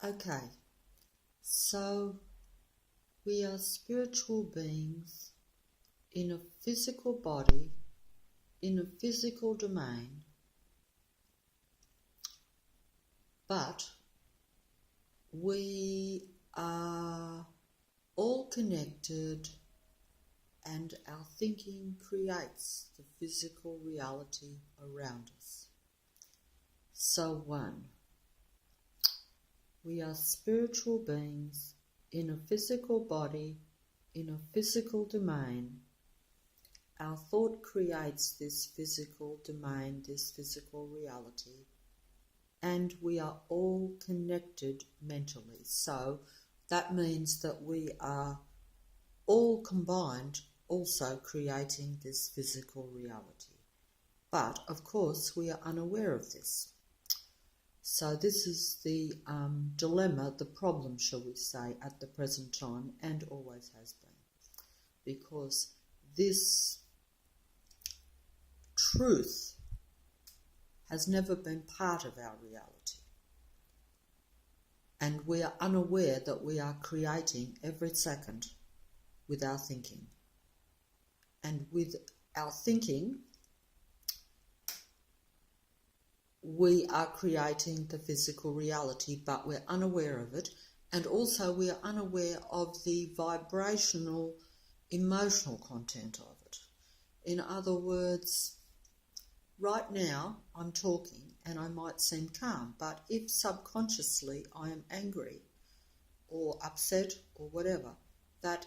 Okay, so we are spiritual beings in a physical body, in a physical domain, but we are all connected and our thinking creates the physical reality around us. So we are spiritual beings in a physical body, in a physical domain. Our thought creates this physical domain, this physical reality, and we are all connected mentally. So that means that we are all combined also creating this physical reality. But, of course, we are unaware of this. So this is the dilemma, the problem, shall we say, at the present time, and always has been. Because this truth has never been part of our reality. And we are unaware that we are creating every second with our thinking. And with our thinking, we are creating the physical reality, but we're unaware of it. And also we are unaware of the vibrational, emotional content of it. In other words, right now I'm talking and I might seem calm, but if subconsciously I am angry or upset or whatever, that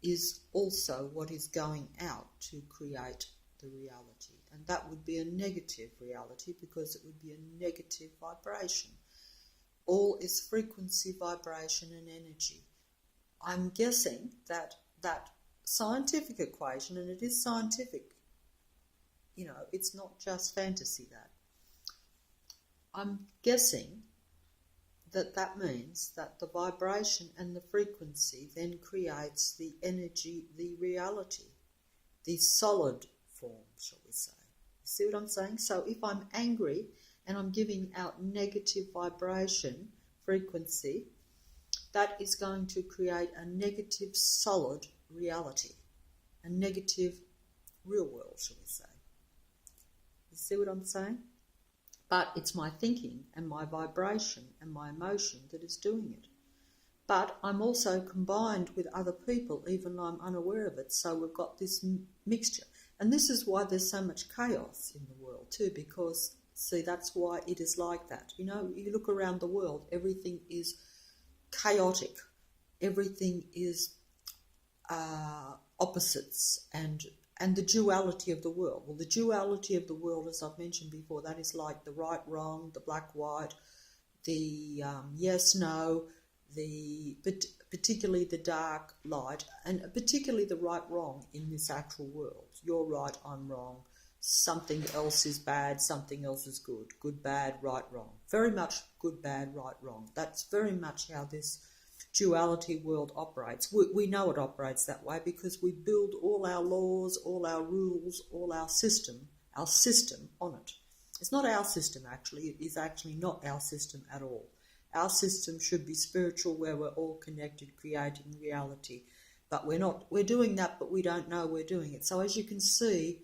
is also what is going out to create the reality. And that would be a negative reality because it would be a negative vibration. All is frequency, vibration and energy. I'm guessing that that scientific equation, and it is scientific, it's not just fantasy that. I'm guessing that means that the vibration and the frequency then creates the energy, the reality, the solid form, shall we say. You see what I'm saying? So if I'm angry and I'm giving out negative vibration, frequency, that is going to create a negative solid reality, a negative real world, shall we say. You see what I'm saying? But it's my thinking and my vibration and my emotion that is doing it. But I'm also combined with other people, even though I'm unaware of it. So we've got this mixture. And this is why there's so much chaos in the world too, because, see, that's why it is like that. You look around the world, everything is chaotic. Everything is opposites and the duality of the world. Well, the duality of the world, as I've mentioned before, that is like the right, wrong, the black, white, the yes, no, particularly the dark, light, and particularly the right, wrong in this actual world. You're right, I'm wrong. Something else is bad, something else is good. Good, bad, right, wrong. Very much good, bad, right, wrong. That's very much how this duality world operates. We know it operates that way because we build all our laws, all our rules, all our system on it. It's not our system actually, it is actually not our system at all. Our system should be spiritual, where we're all connected, creating reality. But we're not. We're doing that, but we don't know we're doing it. So as you can see,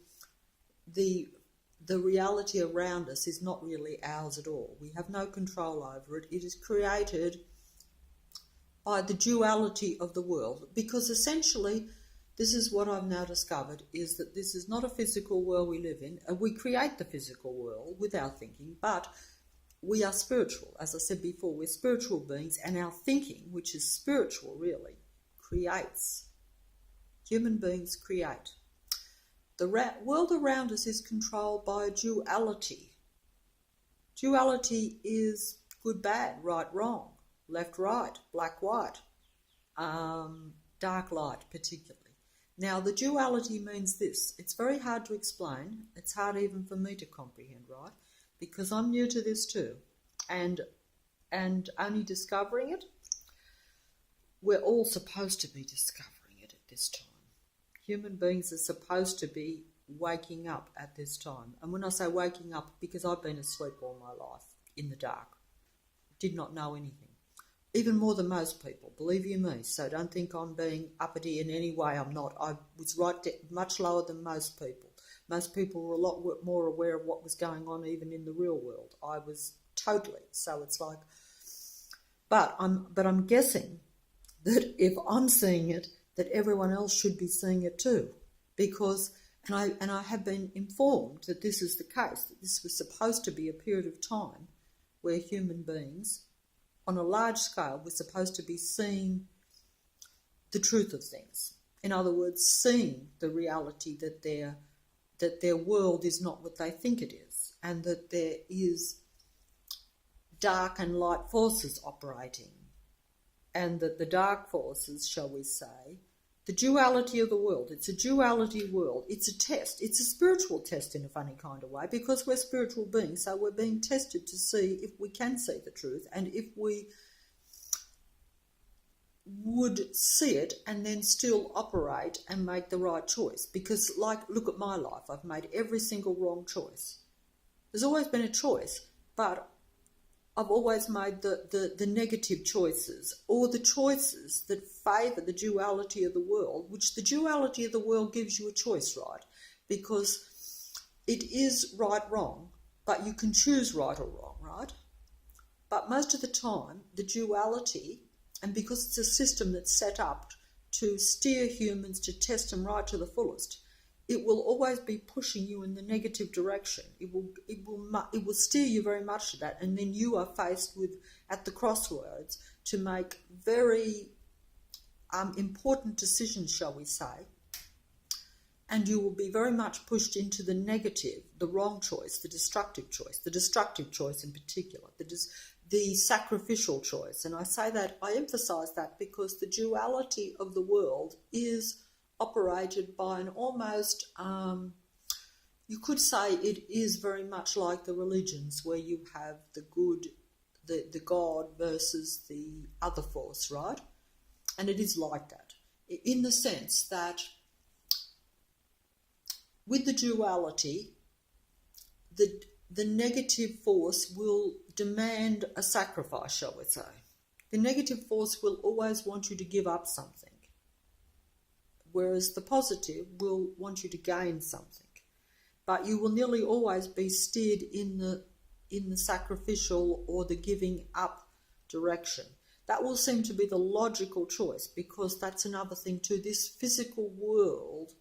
the reality around us is not really ours at all. We have no control over it. It is created by the duality of the world, because essentially this is what I've now discovered, is that this is not a physical world we live in. We create the physical world with our thinking, but we are spiritual. As I said before, we're spiritual beings, and our thinking, which is spiritual really, creates. Human beings create. The world around us is controlled by a duality. Duality is good, bad, right, wrong, left, right, black, white, dark, light particularly. Now the duality means this. It's very hard to explain. It's hard even for me to comprehend, right? Because I'm new to this too. And only discovering it. We're all supposed to be discovering it at this time. Human beings are supposed to be waking up at this time. And when I say waking up, because I've been asleep all my life in the dark, did not know anything. even more than most people, believe you me. So don't think I'm being uppity in any way. I'm not. I was much lower than most people. Most people were a lot more aware of what was going on even in the real world. I was totally. So it's like, but I'm guessing that if I'm seeing it, that everyone else should be seeing it too, because and I have been informed that this is the case. That this was supposed to be a period of time where human beings, on a large scale, were supposed to be seeing the truth of things. In other words, seeing the reality that their world is not what they think it is, and that there is dark and light forces operating, and that the dark forces, shall we say, the duality of the world, it's a duality world, it's a test, it's a spiritual test in a funny kind of way, because we're spiritual beings, so we're being tested to see if we can see the truth, and if we would see it and then still operate and make the right choice. Because, like, look at my life, I've made every single wrong choice. There's always been a choice, but I've always made the negative choices, or the choices that favour the duality of the world, which the duality of the world gives you a choice, right? Because it is right-wrong, but you can choose right or wrong, right? But most of the time, the duality, and because it's a system that's set up to steer humans to test them right to the fullest, it will always be pushing you in the negative direction. It will steer you very much to that, and then you are faced with, at the crossroads, to make very important decisions, shall we say, and you will be very much pushed into the negative, the wrong choice, the destructive choice in particular, the sacrificial choice. And I emphasise that because the duality of the world is operated by an almost, you could say it is very much like the religions, where you have the good, the God versus the other force, right? And it is like that, in the sense that with the duality, the negative force will demand a sacrifice, shall we say. The negative force will always want you to give up something, whereas the positive will want you to gain something. But you will nearly always be steered in the sacrificial or the giving up direction. That will seem to be the logical choice, because that's another thing too. This physical world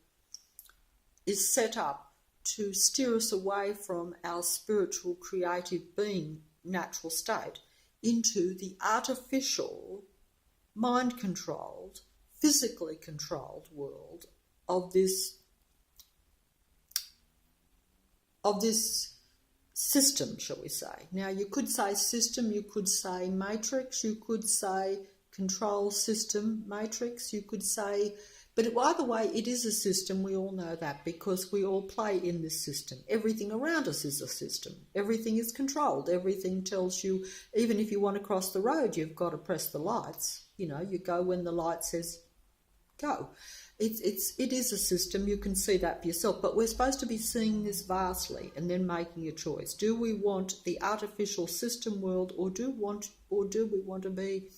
is set up to steer us away from our spiritual, creative being, natural state, into the artificial, mind-controlled, physically controlled world of this system, shall we say. Now, you could say system, you could say matrix, you could say control system matrix, you could say, but either way, it is a system. We all know that, because we all play in this system. Everything around us is a system. Everything is controlled. Everything tells you, even if you want to cross the road, you've got to press the lights. You know, you go when the light says go. It is a system. You can see that for yourself. But we're supposed to be seeing this vastly and then making a choice. Do we want the artificial system world, or do we want to be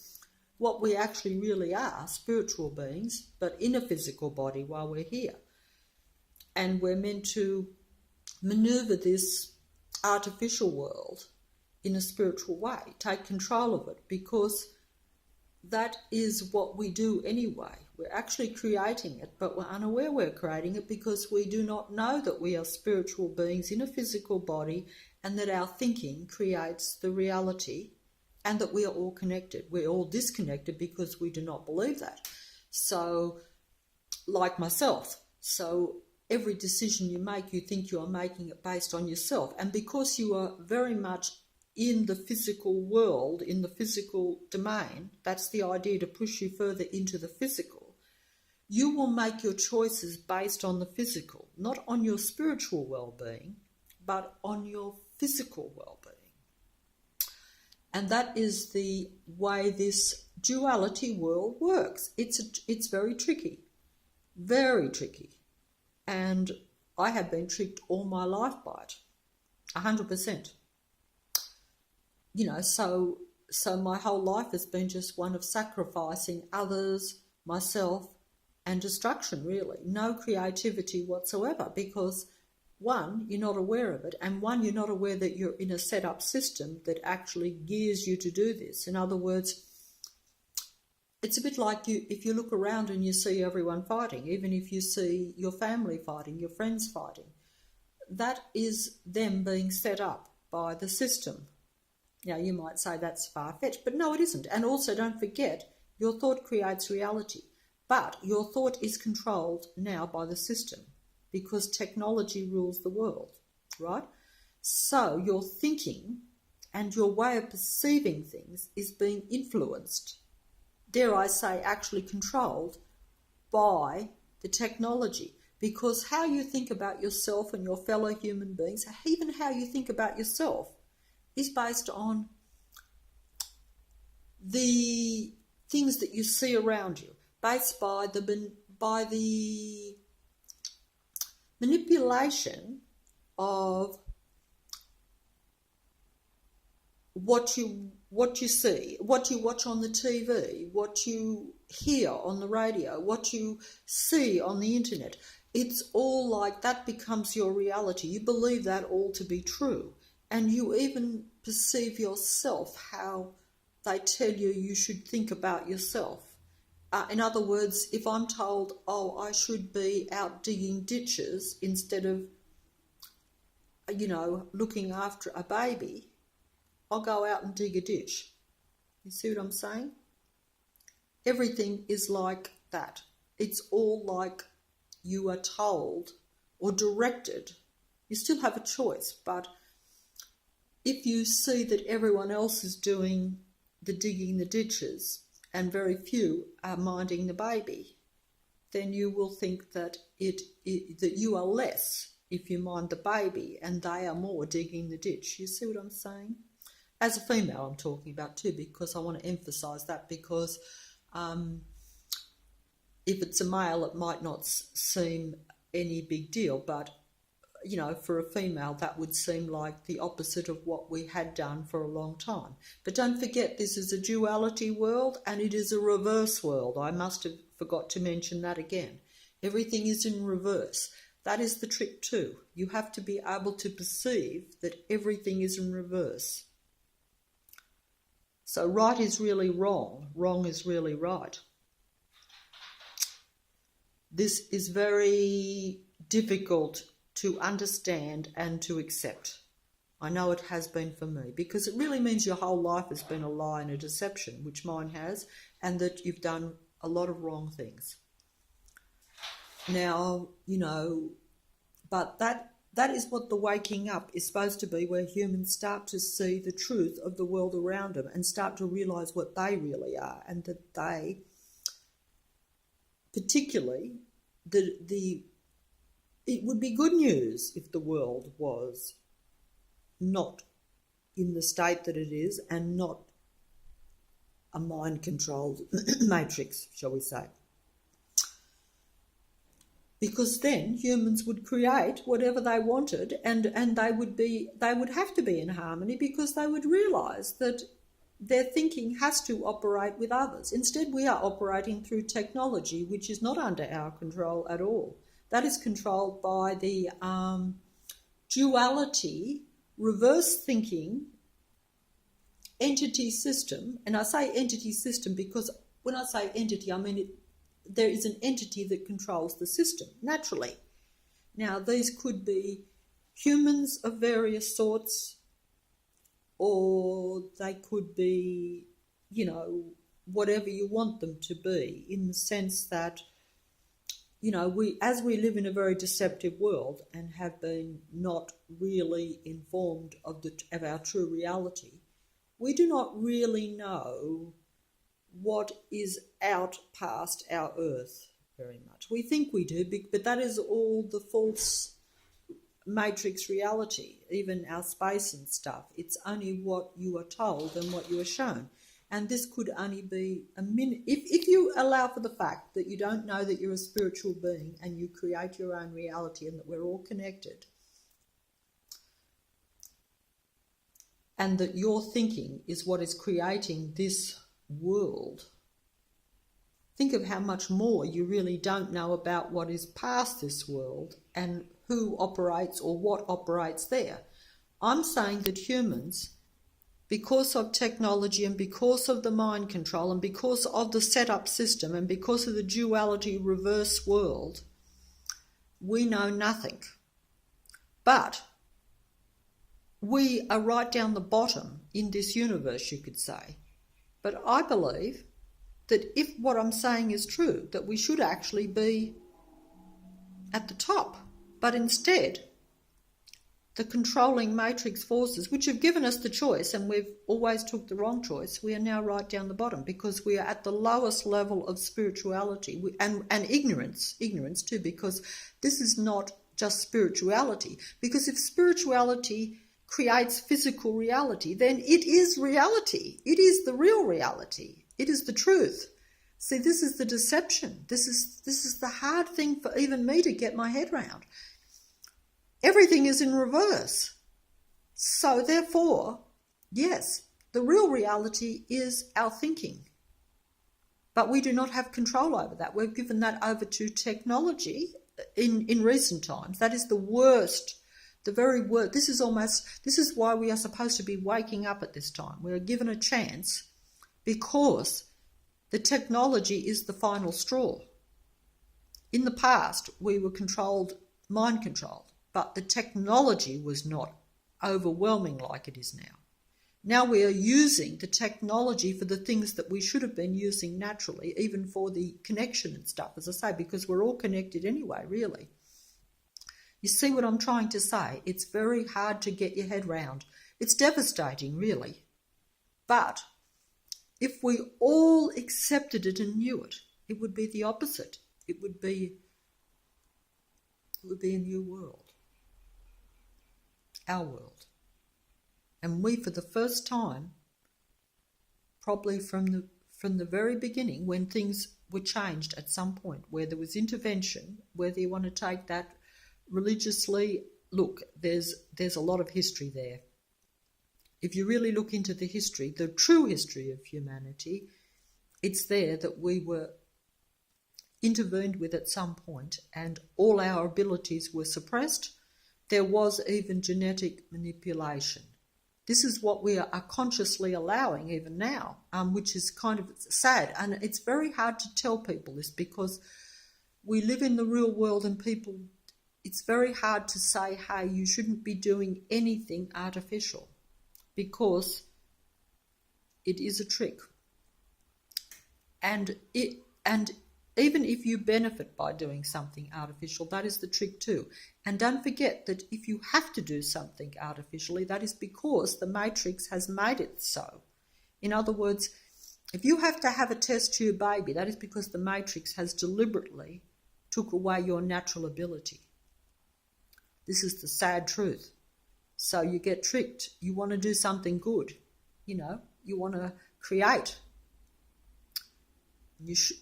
what we actually really are, spiritual beings, but in a physical body while we're here? And we're meant to maneuver this artificial world in a spiritual way, take control of it, because that is what we do anyway. We're actually creating it, but we're unaware we're creating it, because we do not know that we are spiritual beings in a physical body, and that our thinking creates the reality, and that we are all connected. We're all disconnected because we do not believe that. So, like myself, so every decision you make, you think you are making it based on yourself. And because you are very much in the physical world, in the physical domain, that's the idea, to push you further into the physical, you will make your choices based on the physical, not on your spiritual well-being, but on your physical well-being. And that is the way this duality world works. It's very tricky, very tricky. And I have been tricked all my life by it, 100%. You know, so So my whole life has been just one of sacrificing others, myself, and destruction, really. No creativity whatsoever, because one, you're not aware of it, and one, you're not aware that you're in a set up system that actually gears you to do this. In other words, it's a bit like if you look around and you see everyone fighting, even if you see your family fighting, your friends fighting, that is them being set up by the system. Now, you might say that's far-fetched, but no, it isn't. And also, don't forget, your thought creates reality. But your thought is controlled now by the system because technology rules the world, right? So your thinking and your way of perceiving things is being influenced, dare I say, actually controlled by the technology. Because how you think about yourself and your fellow human beings, even how you think about yourself, is based on the things that you see around you, based by the manipulation of what you see, what you watch on the TV, what you hear on the radio, what you see on the internet. It's all like that becomes your reality. You believe that all to be true. And you even perceive yourself how they tell you should think about yourself. In other words, if I'm told, oh, I should be out digging ditches instead of, looking after a baby, I'll go out and dig a ditch. You see what I'm saying? Everything is like that. It's all like you are told or directed. You still have a choice, but if you see that everyone else is doing the digging the ditches and very few are minding the baby, then you will think that that you are less if you mind the baby and they are more digging the ditch. You see what I'm saying? As a female, I'm talking about too, because I want to emphasise that, because if it's a male, it might not seem any big deal, but for a female, that would seem like the opposite of what we had done for a long time. But don't forget, this is a duality world and it is a reverse world. I must have forgot to mention that again. Everything is in reverse. That is the trick too. You have to be able to perceive that everything is in reverse. So right is really wrong. Wrong is really right. This is very difficult to understand and to accept. I know it has been for me, because it really means your whole life has been a lie and a deception, which mine has, and that you've done a lot of wrong things. Now, but that is what the waking up is supposed to be, where humans start to see the truth of the world around them and start to realise what they really are, and that they, particularly, it would be good news if the world was not in the state that it is and not a mind-controlled matrix, shall we say. Because then humans would create whatever they wanted, and they would have to be in harmony, because they would realise that their thinking has to operate with others. Instead, we are operating through technology, which is not under our control at all. That is controlled by the duality, reverse thinking, entity system. And I say entity system because when I say entity, I mean there is an entity that controls the system, naturally. Now, these could be humans of various sorts, or they could be, whatever you want them to be, in the sense that, as we live in a very deceptive world and have been not really informed of our true reality, we do not really know what is out past our earth very much. We think we do, but that is all the false matrix reality, even our space and stuff. It's only what you are told and what you are shown. And this could only be a minute. If you allow for the fact that you don't know that you're a spiritual being and you create your own reality and that we're all connected, and that your thinking is what is creating this world, think of how much more you really don't know about what is past this world and who operates or what operates there. I'm saying that humans, because of technology and because of the mind control and because of the setup system and because of the duality reverse world, we know nothing. But we are right down the bottom in this universe, you could say. But I believe that if what I'm saying is true, that we should actually be at the top. But instead, the controlling matrix forces, which have given us the choice, and we've always took the wrong choice, we are now right down the bottom because we are at the lowest level of spirituality and ignorance too, because this is not just spirituality. Because if spirituality creates physical reality, then it is reality. It is the real reality. It is the truth. See, this is the deception. This is the hard thing for even me to get my head around. Everything is in reverse. So therefore, yes, the real reality is our thinking. But we do not have control over that. We've given that over to technology in recent times. That is the worst, the very worst. This is why we are supposed to be waking up at this time. We are given a chance because the technology is the final straw. In the past, we were mind controlled. But the technology was not overwhelming like it is now. Now we are using the technology for the things that we should have been using naturally, even for the connection and stuff, as I say, because we're all connected anyway, really. You see what I'm trying to say? It's very hard to get your head round. It's devastating, really. But if we all accepted it and knew it, it would be the opposite. It would be a new world. Our world. And we, for the first time, probably from the very beginning, when things were changed at some point, where there was intervention, whether you want to take that religiously, look, there's a lot of history there. If you really look into the history, the true history of humanity, it's there that we were intervened with at some point and all our abilities were suppressed. There was even genetic manipulation. This is what we are consciously allowing even now, which is kind of sad. And it's very hard to tell people this because we live in the real world and people, it's very hard to say, hey, you shouldn't be doing anything artificial because it is a trick. And even if you benefit by doing something artificial, that is the trick too. And don't forget that if you have to do something artificially, that is because the matrix has made it so. In other words, if you have to have a test tube baby, that is because the matrix has deliberately took away your natural ability. This is the sad truth. So you get tricked. You want to do something good. You want to create.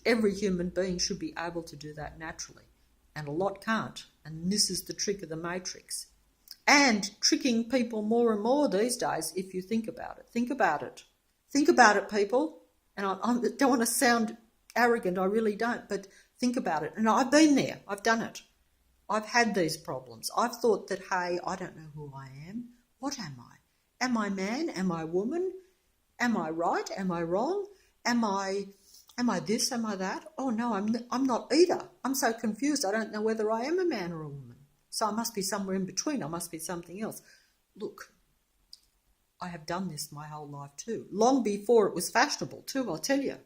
Every human being should be able to do that naturally, and a lot can't, and this is the trick of the matrix. And tricking people more and more these days, if you think about it. Think about it, people. And I don't want to sound arrogant, I really don't, but think about it. And I've been there, I've done it. I've had these problems. I've thought that, hey, I don't know who I am. What am I? Am I man? Am I woman? Am I right? Am I wrong? Am I this? Am I that? Oh no, I'm not either. I'm so confused. I don't know whether I am a man or a woman. So I must be somewhere in between. I must be something else. Look, I have done this my whole life too. Long before it was fashionable too, I'll tell you.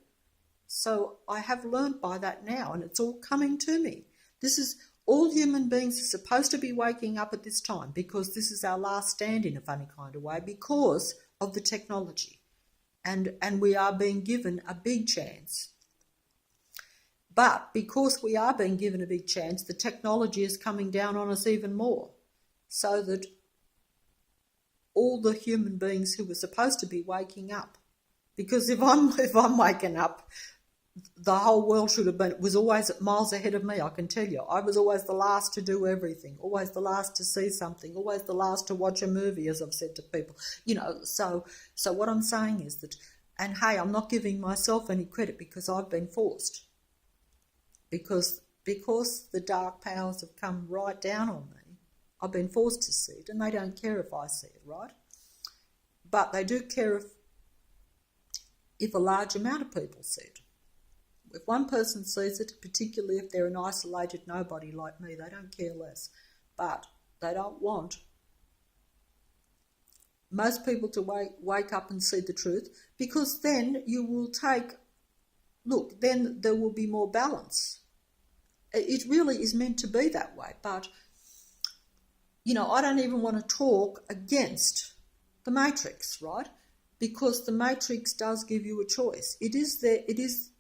So I have learned by that now, and it's all coming to me. This is all human beings are supposed to be waking up at this time because this is our last stand in a funny kind of way because of the technology. And we are being given a big chance. But because we are being given a big chance, the technology is coming down on us even more. So that all the human beings who were supposed to be waking up, because if I'm waking up, the whole world was always miles ahead of me, I can tell you. I was always the last to do everything, always the last to see something, always the last to watch a movie, as I've said to people. So what I'm saying is that, and hey, I'm not giving myself any credit because I've been forced. Because the dark powers have come right down on me, I've been forced to see it, and they don't care if I see it, right? But they do care if a large amount of people see it. If one person sees it, particularly if they're an isolated nobody like me, they don't care less. But they don't want most people to wake up and see the truth, because then you will then there will be more balance. It really is meant to be that way. But, I don't even want to talk against the Matrix, right? Because the Matrix does give you a choice. It is there.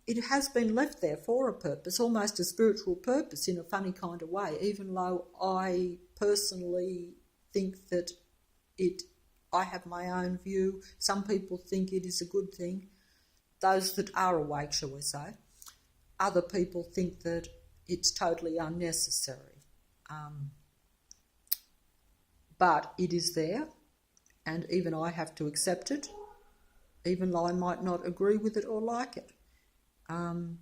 It has been left there for a purpose, almost a spiritual purpose in a funny kind of way, even though I personally think that I have my own view. Some people think it is a good thing, those that are awake, shall we say. Other people think that it's totally unnecessary. But it is there, and even I have to accept it, even though I might not agree with it or like it. And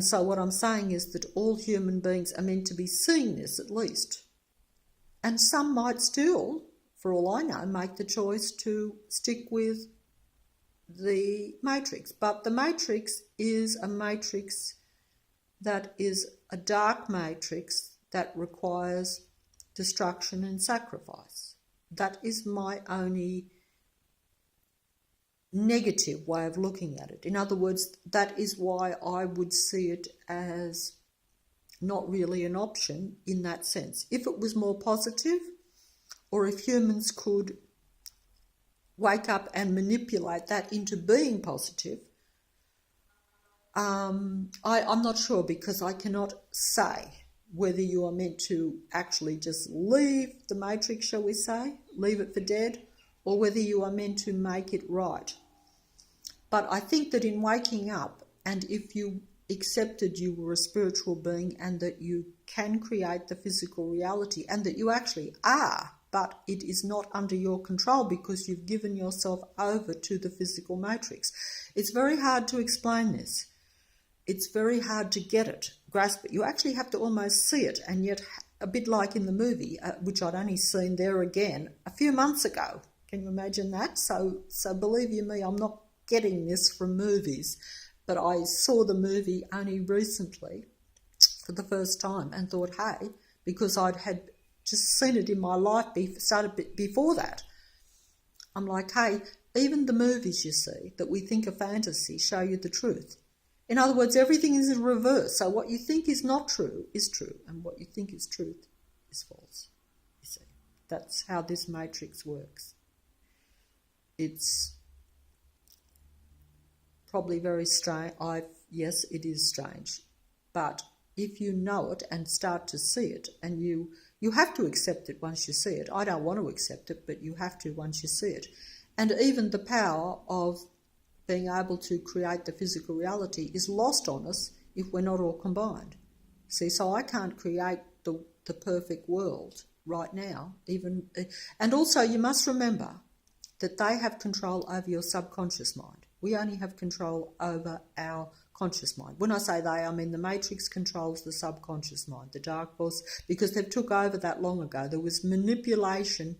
so what I'm saying is that all human beings are meant to be seeing this, at least. And some might still, for all I know, make the choice to stick with the Matrix. But the Matrix is a matrix that is a dark matrix that requires destruction and sacrifice. That is my only negative way of looking at it. In other words, that is why I would see it as not really an option in that sense. If it was more positive, or if humans could wake up and manipulate that into being positive, I'm not sure, because I cannot say whether you are meant to actually just leave the Matrix, shall we say, leave it for dead, or whether you are meant to make it right. But I think that in waking up, and if you accepted you were a spiritual being and that you can create the physical reality, and that you actually are, but it is not under your control because you've given yourself over to the physical matrix. It's very hard to explain this. It's very hard to get it, grasp it. You actually have to almost see it, and yet a bit like in the movie, which I'd only seen there again a few months ago. Can you imagine that? So believe you me, I'm not getting this from movies, but I saw the movie only recently for the first time and thought, hey, because I'd had just seen it in my life, started before that. I'm like, hey, even the movies you see that we think are fantasy show you the truth. In other words, everything is in reverse. So what you think is not true is true, and what you think is truth is false. You see, that's how this matrix works. It's probably very strange. Yes, it is strange. But if you know it and start to see it, and you have to accept it once you see it. I don't want to accept it, but you have to once you see it. And even the power of being able to create the physical reality is lost on us if we're not all combined. See, so I can't create the perfect world right now. And also you must remember that they have control over your subconscious mind. We only have control over our conscious mind. When I say they, I mean the matrix controls the subconscious mind, the dark force, because they've took over that long ago. There was manipulation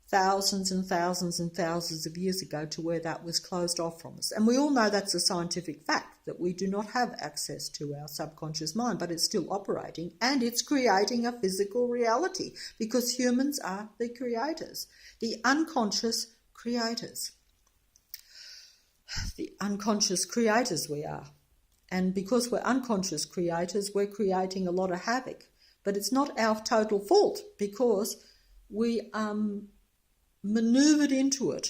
thousands and thousands and thousands of years ago to where that was closed off from us. And we all know that's a scientific fact, that we do not have access to our subconscious mind, but it's still operating and it's creating a physical reality because humans are the creators, the unconscious creators. The unconscious creators we are. And because we're unconscious creators, we're creating a lot of havoc. But it's not our total fault because we maneuvered into it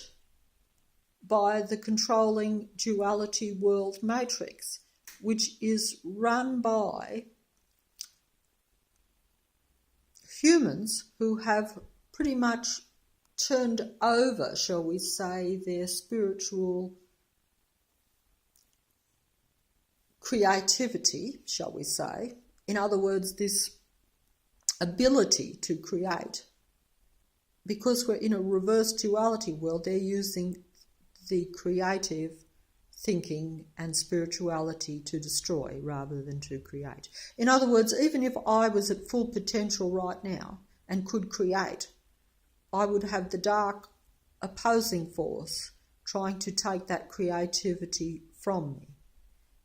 by the controlling duality world matrix, which is run by humans who have pretty much turned over, shall we say, their spiritual creativity, shall we say, in other words, this ability to create, because we're in a reverse duality world, they're using the creative thinking and spirituality to destroy rather than to create. In other words, even if I was at full potential right now and could create, I would have the dark opposing force trying to take that creativity from me.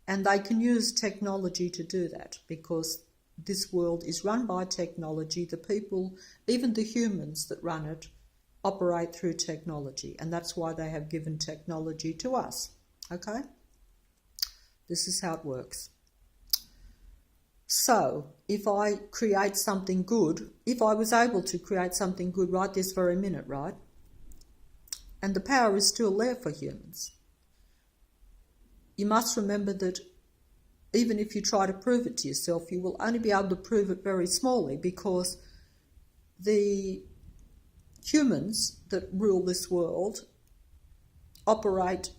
And they can use technology to do that, because this world is run by technology. The people, even the humans that run it, operate through technology, and that's why they have given technology to us. Okay? This is how it works. So, if I create something good, if I was able to create something good right this very minute, right? And the power is still there for humans. You must remember that even if you try to prove it to yourself, you will only be able to prove it very smallly, because the humans that rule this world operate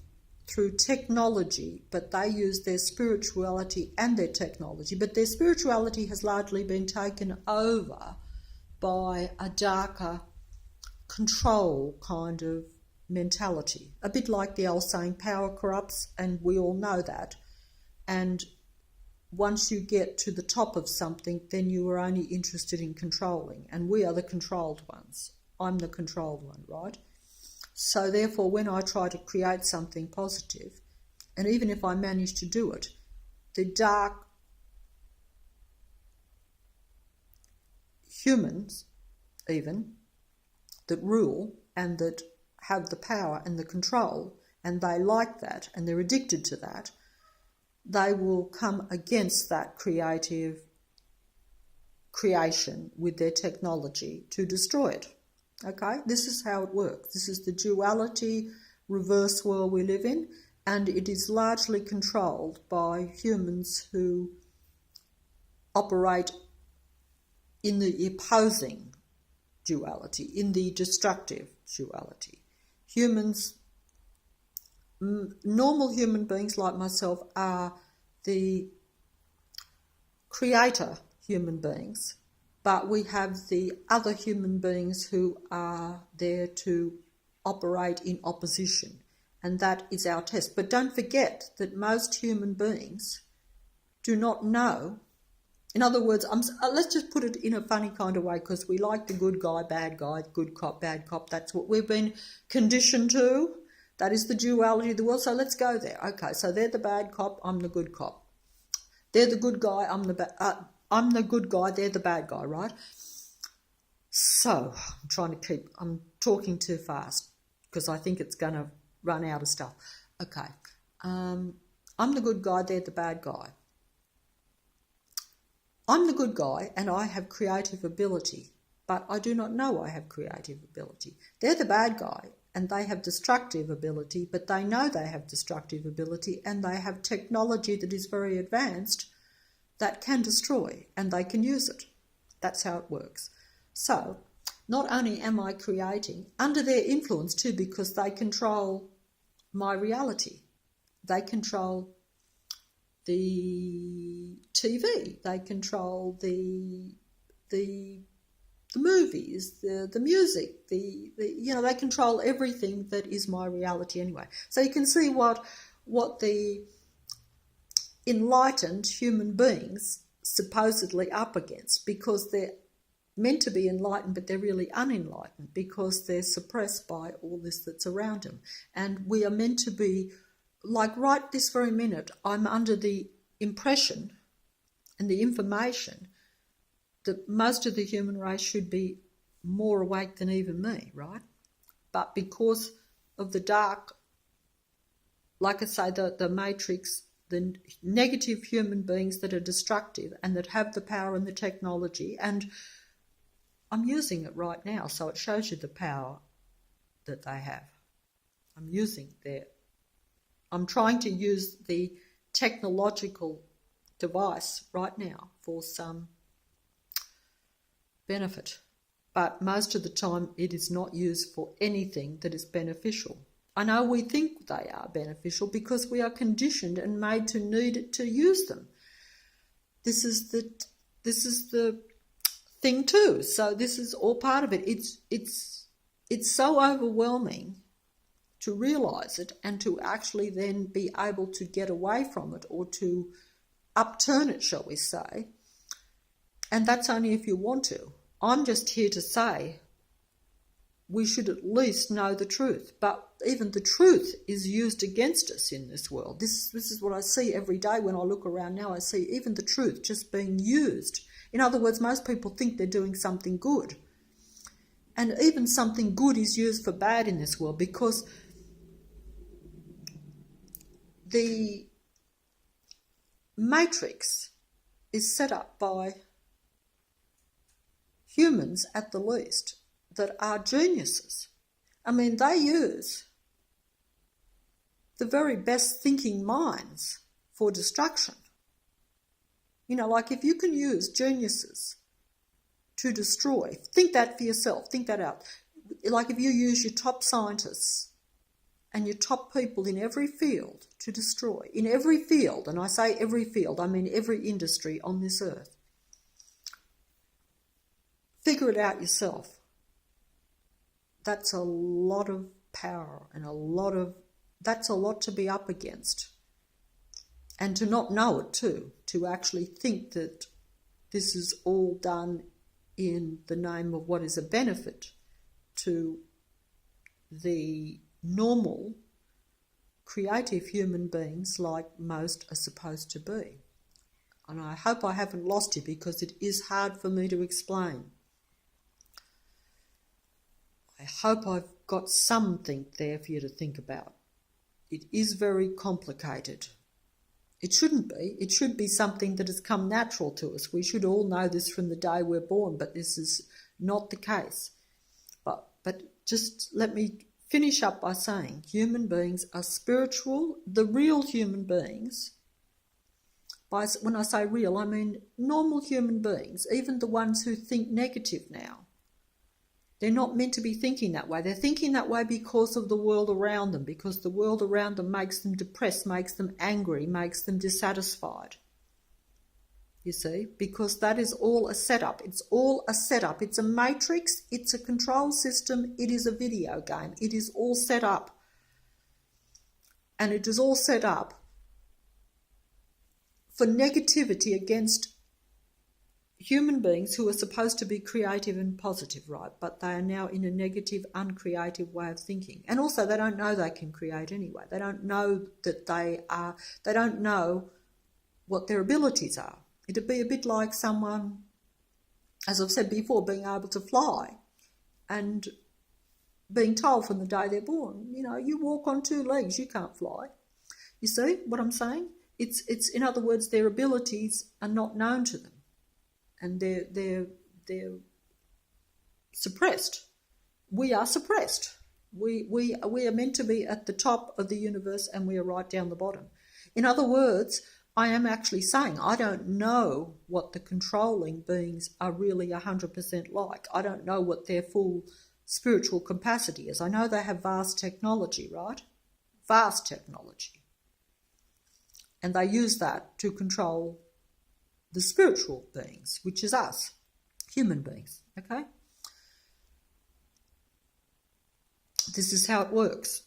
through technology, but they use their spirituality and their technology. But their spirituality has largely been taken over by a darker control kind of mentality. A bit like the old saying, power corrupts, and we all know that. And once you get to the top of something, then you are only interested in controlling, and we are the controlled ones. I'm the controlled one, right? So therefore, when I try to create something positive, and even if I manage to do it, the dark humans, even, that rule and that have the power and the control, and they like that, and they're addicted to that, they will come against that creative creation with their technology to destroy it. Okay, this is how it works. This is the duality reverse world we live in, and it is largely controlled by humans who operate in the opposing duality, in the destructive duality. Humans, normal human beings like myself, are the creator human beings, but we have the other human beings who are there to operate in opposition, and that is our test. But don't forget that most human beings do not know. In other words, let's just put it in a funny kind of way, because we like the good guy, good cop, bad cop. That's what we've been conditioned to. That is the duality of the world. So let's go there. Okay, so they're the bad cop, I'm the good cop. They're the good guy, I'm the good guy, they're the bad guy, right? So, I'm talking too fast because I think it's going to run out of stuff. Okay, I'm the good guy, they're the bad guy. I'm the good guy and I have creative ability, but I do not know I have creative ability. They're the bad guy and they have destructive ability, but they know they have destructive ability, and they have technology that is very advanced that can destroy, and they can use it. That's how it works. So, not only am I creating, under their influence too, because they control my reality. They control the TV, they control the movies, the music, they control everything that is my reality anyway. So you can see what the enlightened human beings supposedly up against, because they're meant to be enlightened, but they're really unenlightened because they're suppressed by all this that's around them. And we are meant to be, like right this very minute, I'm under the impression and the information that most of the human race should be more awake than even me, right? But because of the dark, like I say, the matrix, the negative human beings that are destructive and that have the power and the technology, and I'm using it right now, so it shows you the power that they have. I'm trying to use the technological device right now for some benefit, but most of the time it is not used for anything that is beneficial. I know we think they are beneficial because we are conditioned and made to need to use them. This is the thing too. So this is all part of it. It's so overwhelming to realise it and to actually then be able to get away from it or to upturn it, shall we say. And that's only if you want to. I'm just here to say we should at least know the truth. But even the truth is used against us in this world. This is what I see every day when I look around now. I see even the truth just being used. In other words, most people think they're doing something good. And even something good is used for bad in this world because the matrix is set up by humans at the least that are geniuses. I mean, they use the very best thinking minds for destruction. You know, like if you can use geniuses to destroy, think that for yourself, think that out. Like if you use your top scientists and your top people in every field to destroy, in every field, and I say every field, I mean every industry on this earth, figure it out yourself. That's a lot of power and that's a lot to be up against. And to not know it too, to actually think that this is all done in the name of what is a benefit to the normal, creative human beings like most are supposed to be. And I hope I haven't lost you because it is hard for me to explain. I hope I've got something there for you to think about. It is very complicated. It shouldn't be. It should be something that has come natural to us. We should all know this from the day we're born, but this is not the case. But just let me finish up by saying human beings are spiritual, the real human beings. When I say real, I mean normal human beings, even the ones who think negative now. They're not meant to be thinking that way. They're thinking that way because of the world around them, because the world around them makes them depressed, makes them angry, makes them dissatisfied. You see, because that is all a setup. It's all a setup. It's a matrix. It's a control system. It is a video game. It is all set up. And it is all set up for negativity against human beings who are supposed to be creative and positive, right? But they are now in a negative, uncreative way of thinking. And also they don't know they can create anyway. They don't know that they don't know what their abilities are. It'd be a bit like someone, as I've said before, being able to fly and being told from the day they're born, you know, you walk on two legs, you can't fly. You see what I'm saying? It's in other words, their abilities are not known to them. And they're suppressed. We are suppressed. We are meant to be at the top of the universe and we are right down the bottom. In other words, I am actually saying I don't know what the controlling beings are really 100% like. I don't know what their full spiritual capacity is. I know they have vast technology, right? Vast technology. And they use that to control the spiritual beings, which is us, human beings, okay? This is how it works.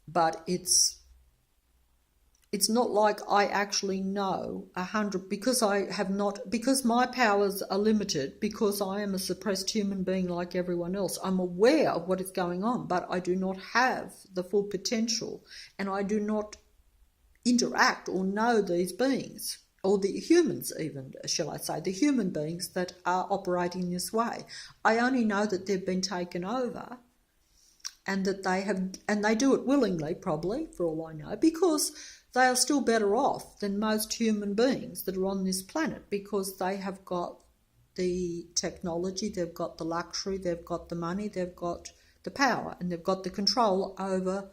But it's not like I actually know 100, because because my powers are limited, because I am a suppressed human being like everyone else. I'm aware of what is going on, but I do not have the full potential, and I do not interact or know these beings. Or the humans even, shall I say, the human beings that are operating this way. I only know that they've been taken over and that they do it willingly probably, for all I know, because they are still better off than most human beings that are on this planet because they have got the technology, they've got the luxury, they've got the money, they've got the power, and they've got the control over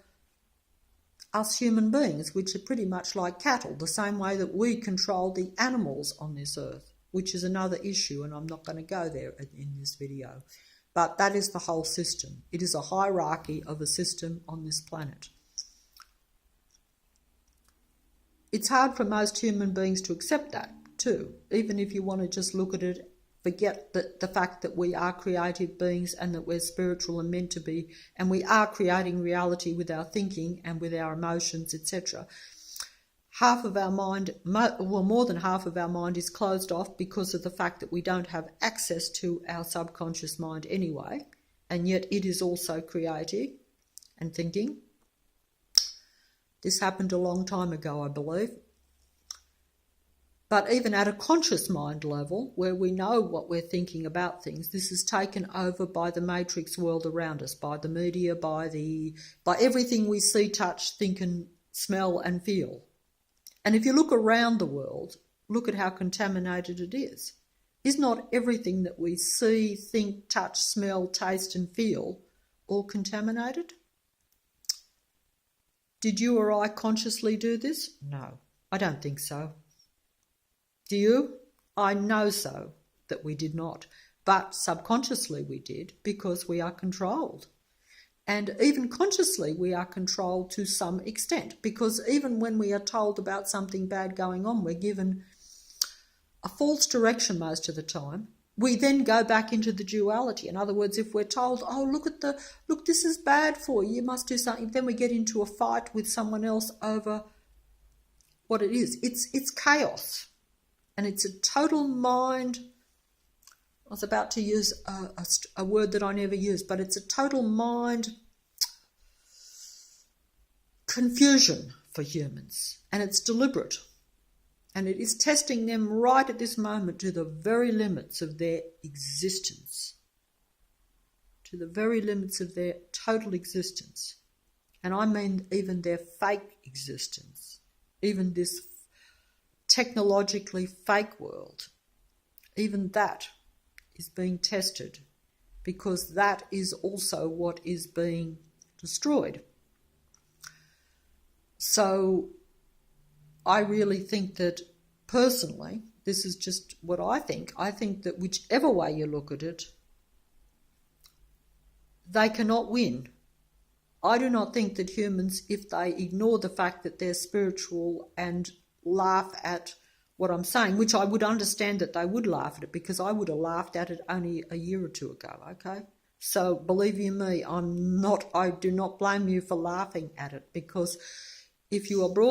us human beings, which are pretty much like cattle, the same way that we control the animals on this earth, which is another issue, and I'm not going to go there in this video. But that is the whole system. It is a hierarchy of a system on this planet. It's hard for most human beings to accept that too, even if you want to just look at it, forget the fact that we are creative beings and that we're spiritual and meant to be, and we are creating reality with our thinking and with our emotions, etc. Half of our mind, well, more than half of our mind is closed off because of the fact that we don't have access to our subconscious mind anyway, and yet it is also creative and thinking. This happened a long time ago, I believe. But even at a conscious mind level, where we know what we're thinking about things, this is taken over by the matrix world around us, by the media, by everything we see, touch, think and smell and feel. And if you look around the world, look at how contaminated it is. Is not everything that we see, think, touch, smell, taste and feel all contaminated? Did you or I consciously do this? No, I don't think so. Do you? I know so that we did not, but subconsciously we did because we are controlled. And even consciously we are controlled to some extent, because even when we are told about something bad going on, we're given a false direction most of the time. We then go back into the duality. In other words, if we're told, oh, look, this is bad for you, you must do something, then we get into a fight with someone else over what it is. It's chaos. And it's a total mind, I was about to use a word that I never use, but it's a total mind confusion for humans. And it's deliberate. And it is testing them right at this moment to the very limits of their existence. To the very limits of their total existence. And I mean even their fake existence. Even this technologically fake world. Even that is being tested, because that is also what is being destroyed. So I really think that personally, this is just what I think that whichever way you look at it, they cannot win. I do not think that humans, if they ignore the fact that they're spiritual and laugh at what I'm saying, which I would understand that they would laugh at it, because I would have laughed at it only a year or two ago, okay? So believe you me, I do not blame you for laughing at it, because if you are brought